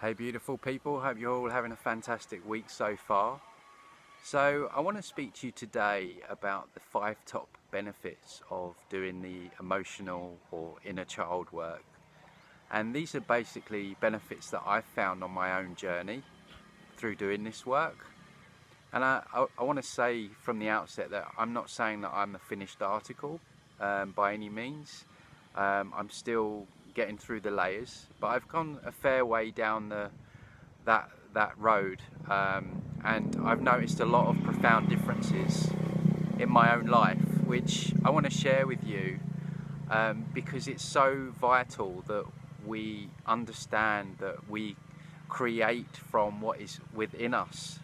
Hey beautiful people, hope you're all having a fantastic week so far. So I want to speak to you today about the 5 top benefits of doing the emotional or inner child work. And these are basically benefits that I've found on my own journey through doing this work. And I want to say from the outset that I'm not saying that I'm a finished article by any means. I'm still getting through the layers, but I've gone a fair way down that road, and I've noticed a lot of profound differences in my own life, which I want to share with you, because it's so vital that we understand that we create from what is within us.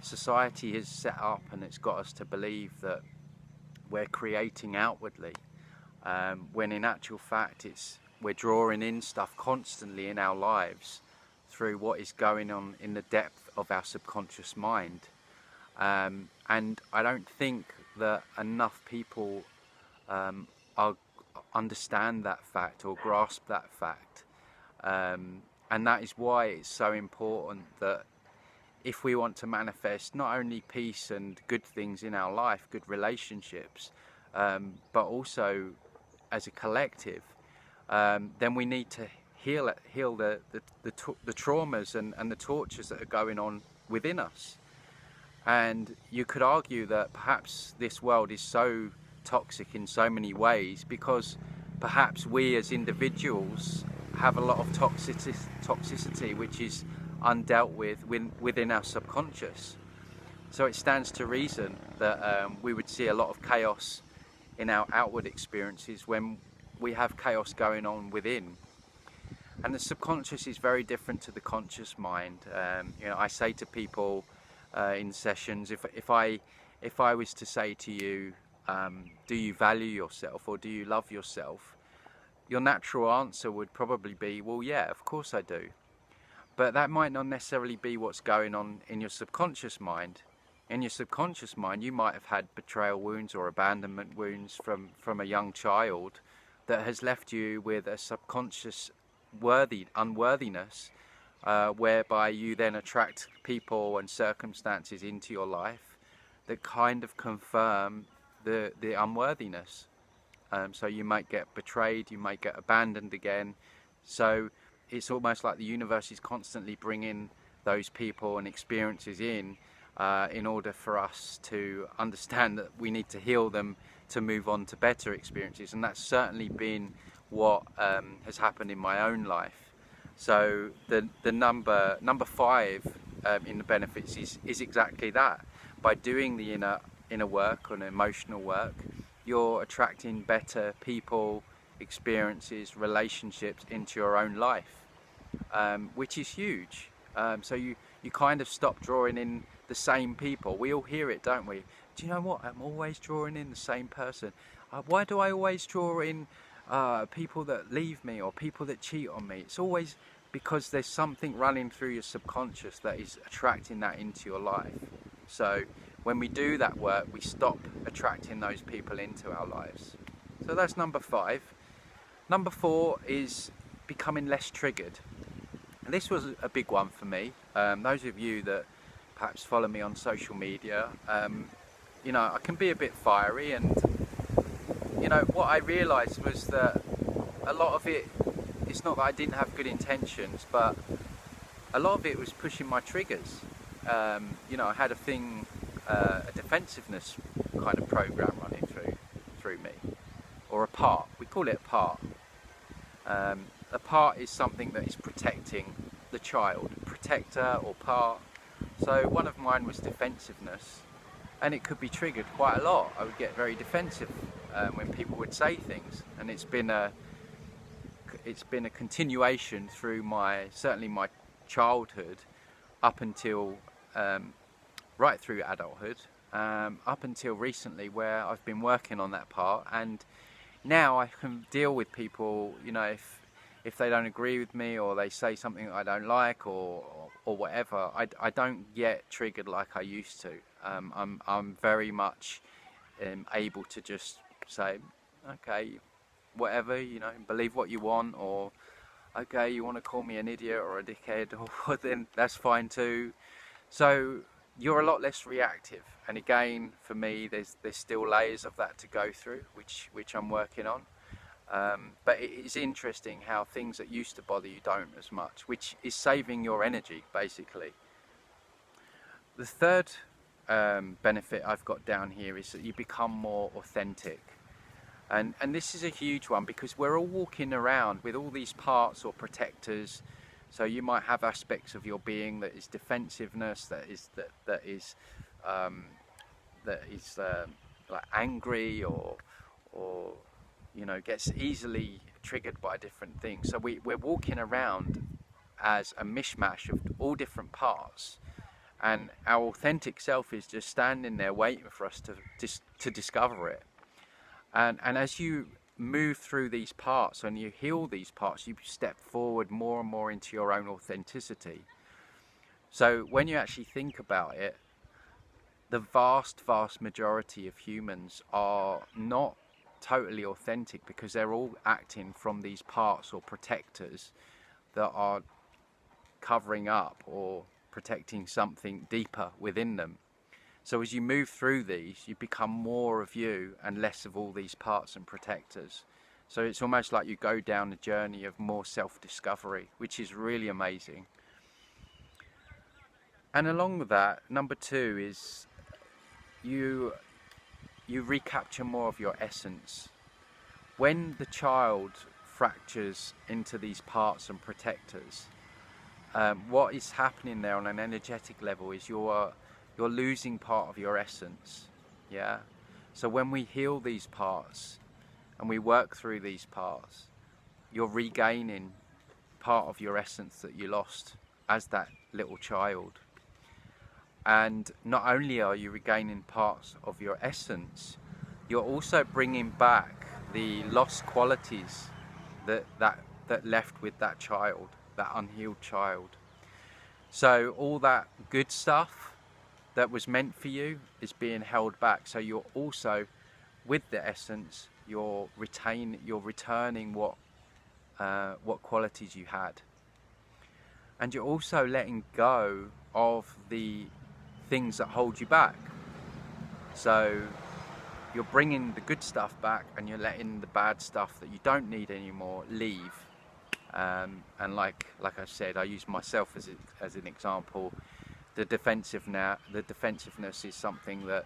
Society has set up and it's got us to believe that we're creating outwardly, when in actual fact we're drawing in stuff constantly in our lives through what is going on in the depth of our subconscious mind. And I don't think that enough people understand that fact or grasp that fact. And that is why it's so important that if we want to manifest not only peace and good things in our life, good relationships, but also as a collective, then we need to heal the traumas and the tortures that are going on within us. And you could argue that perhaps this world is so toxic in so many ways because perhaps we as individuals have a lot of toxicity which is undealt with within our subconscious. So it stands to reason that we would see a lot of chaos in our outward experiences when we have chaos going on within. And the subconscious is very different to the conscious mind. I say to people in sessions, if I was to say to you, do you value yourself or do you love yourself? Your natural answer would probably be, well, yeah, of course I do. But that might not necessarily be what's going on in your subconscious mind. In your subconscious mind, you might have had betrayal wounds or abandonment wounds from a young child that has left you with a subconscious unworthiness, whereby you then attract people and circumstances into your life that kind of confirm the unworthiness. So you might get betrayed, you might get abandoned again. So it's almost like the universe is constantly bringing those people and experiences in order for us to understand that we need to heal them to move on to better experiences. And that's certainly been what has happened in my own life. So the number 5 in the benefits is exactly that. By doing the inner work and emotional work, you're attracting better people, experiences, relationships into your own life, which is huge. So you kind of stop drawing in the same people. We all hear it, don't we? Do you know what? I'm always drawing in the same person. Why do I always draw in people that leave me or people that cheat on me? It's always because there's something running through your subconscious that is attracting that into your life. So when we do that work, we stop attracting those people into our lives. So that's number 5. Number 4 is becoming less triggered. And this was a big one for me. Those of you that perhaps follow me on social media, I can be a bit fiery, and what I realised was that a lot of it's not that I didn't have good intentions, but a lot of it was pushing my triggers. I had a defensiveness kind of program running through me, or a part. We call it a part. A part is something that is protecting the child, protector or part. So one of mine was defensiveness, and it could be triggered quite a lot. I would get very defensive when people would say things, and it's been a continuation through certainly my childhood up until right through adulthood, up until recently, where I've been working on that part, and now I can deal with people, if they don't agree with me or they say something that I don't like or whatever. I don't get triggered like I used to. I'm very much able to just say, okay, whatever, believe what you want, or Okay, you want to call me an idiot or a dickhead, or then that's fine too. So you're a lot less reactive. And again, for me, there's still layers of that to go through, which I'm working on. But it is interesting how things that used to bother you don't as much, which is saving your energy, basically. The third benefit I've got down here is that you become more authentic. And this is a huge one, because we're all walking around with all these parts or protectors. So you might have aspects of your being that is defensiveness, that is like angry, or you know, gets easily triggered by different things. So we're walking around as a mishmash of all different parts, and our authentic self is just standing there waiting for us to discover it. And as you move through these parts and you heal these parts, you step forward more and more into your own authenticity. So when you actually think about it, the vast majority of humans are not totally authentic, because they're all acting from these parts or protectors that are covering up or protecting something deeper within them. So as you move through these, you become more of you and less of all these parts and protectors. So it's almost like you go down a journey of more self-discovery, which is really amazing. And along with that, number 2 is you recapture more of your essence. When the child fractures into these parts and protectors, what is happening there on an energetic level is you're losing part of your essence. Yeah. So when we heal these parts and we work through these parts, you're regaining part of your essence that you lost as that little child. And not only are you regaining parts of your essence, you're also bringing back the lost qualities that left with that child, that unhealed child. So all that good stuff that was meant for you is being held back. So you're also, with the essence, you're returning what qualities you had, and you're also letting go of the things that hold you back. So you're bringing the good stuff back, and you're letting the bad stuff that you don't need anymore leave. And like I said, I use myself as an example. The defensiveness is something that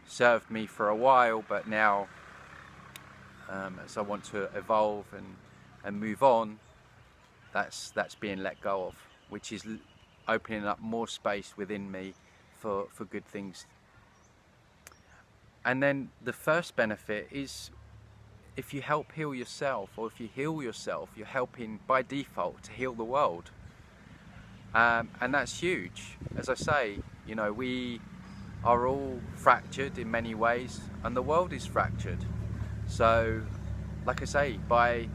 served me for a while, but now as I want to evolve and move on, that's being let go of, which is opening up more space within me for good things. And then the first benefit is, if you help heal yourself, or if you heal yourself, you're helping by default to heal the world. And that's huge. As I say, you know, we are all fractured in many ways, and the world is fractured. So, like I say, by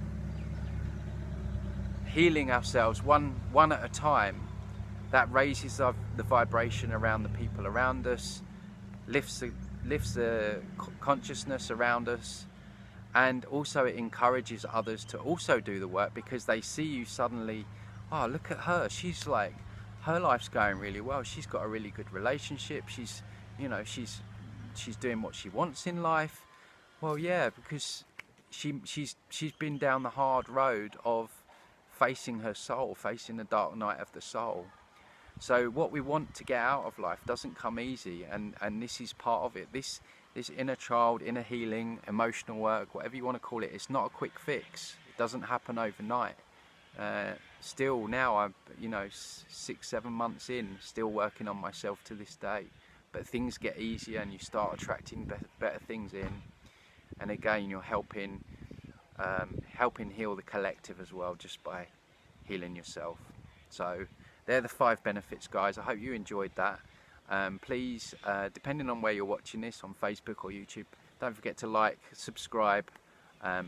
healing ourselves one at a time, that raises the vibration around the people around us, lifts the consciousness around us, and also it encourages others to also do the work, because they see you suddenly, oh, look at her, she's like, her life's going really well, she's got a really good relationship, she's doing what she wants in life. Well, yeah, because she's been down the hard road of facing her soul, facing the dark night of the soul. So what we want to get out of life doesn't come easy, and this is part of it. This inner child, inner healing, emotional work, whatever you want to call it, it's not a quick fix. It doesn't happen overnight. Still now, I'm 6-7 months in, still working on myself to this day. But things get easier, and you start attracting better things in. And again, you're helping heal the collective as well, just by healing yourself. So they're the 5 benefits, guys. I hope you enjoyed that. Please, depending on where you're watching this, on Facebook or YouTube, don't forget to like, subscribe,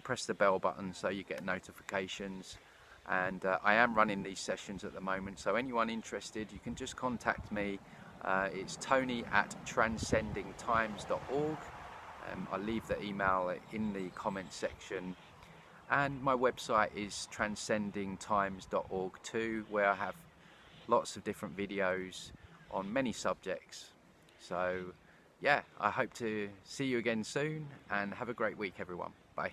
press the bell button so you get notifications. And I am running these sessions at the moment, so anyone interested, you can just contact me. It's tony@transcendingtimes.org. I'll leave the email in the comment section. And my website is transcendingtimes.org too, where I have lots of different videos on many subjects. So yeah, I hope to see you again soon, and have a great week everyone. Bye.